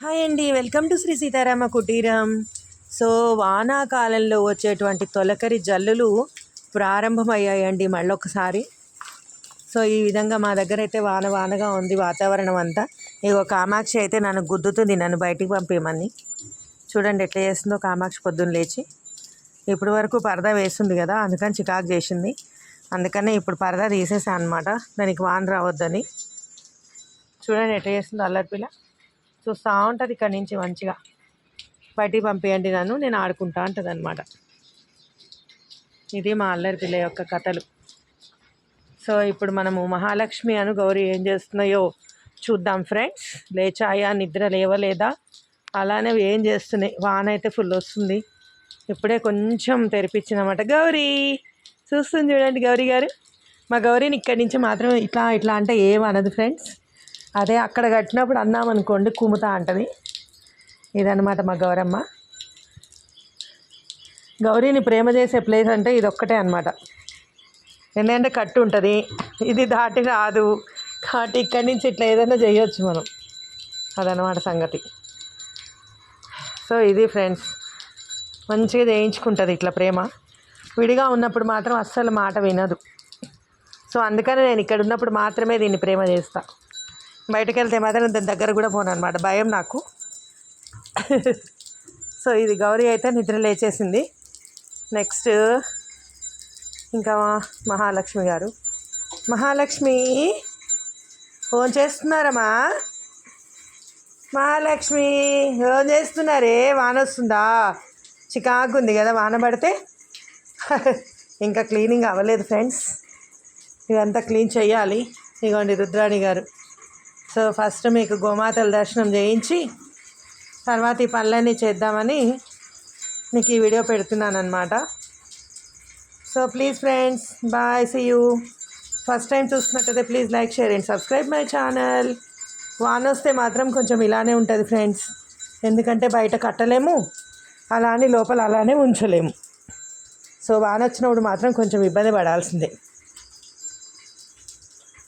Hi అండి, welcome to Shri Sitarama కుటీరం. So వానాకాలంలో వచ్చేటువంటి తొలకరి జల్లులు ప్రారంభమయ్యాయండి మళ్ళొకసారి. సో ఈ విధంగా మా దగ్గర అయితే వానగా ఉంది వాతావరణం అంతా. ఇగో కామాక్షి అయితే నన్ను గుద్దుతుంది, నన్ను బయటికి పంపేయమని. చూడండి ఎట్లా చేస్తుందో కామాక్షి పొద్దున్న లేచి. ఇప్పటి వరకు పరదా వేస్తుంది కదా, అందుకని చికాకు చేసింది. అందుకనే ఇప్పుడు పరదా తీసేసాను అనమాట, దానికి వాన రావద్దని. చూడండి ఎట్లా చేస్తుందో అల్లరిపిల్ల. చూస్తూ ఉంటుంది ఇక్కడి నుంచి మంచిగా. బయటికి పంపేయండి నన్ను, నేను ఆడుకుంటా ఉంటుంది అనమాట. ఇది మా అల్లరి పిల్ల యొక్క కథలు. సో ఇప్పుడు మనము మహాలక్ష్మి అను గౌరీ ఏం చేస్తున్నాయో చూద్దాం ఫ్రెండ్స్. లేచాయా, నిద్ర లేవలేదా, అలానే ఏం చేస్తున్నాయి. వాన అయితే ఫుల్ వస్తుంది. ఇప్పుడే కొంచెం తెరిపించిందన్నమాట. గౌరీ చూస్తుంది చూడండి గౌరీ గారు. మా గౌరీని ఇక్కడి నుంచి మాత్రం ఇట్లా అంటే ఏమనదు ఫ్రెండ్స్. అదే అక్కడ కట్టినప్పుడు అన్నామనుకోండి కుముతా అంటది. ఇదన్నమాట మా గౌరమ్మ. గౌరీని ప్రేమ చేసే ప్లేస్ అంటే ఇది ఒక్కటే అనమాట. ఎందుకంటే కట్టు ఉంటుంది, ఇది దాటి రాదు కాబట్టి ఇక్కడి నుంచి ఇట్లా ఏదైనా చేయొచ్చు మనం. అదనమాట సంగతి. సో ఇది ఫ్రెండ్స్, మంచిగా చేయించుకుంటుంది ఇట్లా ప్రేమ. విడిగా ఉన్నప్పుడు మాత్రం అస్సలు మాట వినదు. సో అందుకని నేను ఇక్కడ ఉన్నప్పుడు మాత్రమే దీన్ని ప్రేమ చేస్తాను. బయటకు వెళ్తే మాత్రం దాని దగ్గర కూడా పోను అనమాట, భయం నాకు. సో ఇది గౌరీ అయితే నిద్ర లేచేసింది. నెక్స్ట్ ఇంకా మహాలక్ష్మి గారు. మహాలక్ష్మి ఫోన్ చేస్తున్నారమ్మా. మహాలక్ష్మి ఫోన్ చేస్తున్నారే. వాన వస్తుందా? చికాకు ఉంది కదా వాన పడితే. ఇంకా క్లీనింగ్ అవ్వలేదు ఫ్రెండ్స్, ఇదంతా క్లీన్ చేయాలి. ఇదిగోండి రుద్రాణి గారు. సో ఫస్ట్ మీకు గోమాతల దర్శనం చేయించి తర్వాత ఈ పనులన్నీ చేద్దామని మీకు ఈ వీడియో పెడుతున్నాను అనమాట. So please friends, bye, see you. First time చూస్తున్నట్టయితే please like, share and subscribe my channel. వాన వస్తే మాత్రం కొంచెం ఇలానే ఉంటుంది ఫ్రెండ్స్, ఎందుకంటే బయట కట్టలేము, అలా అని లోపల అలానే ఉంచలేము. సో వాన వచ్చినప్పుడు మాత్రం కొంచెం ఇబ్బంది పడాల్సిందే.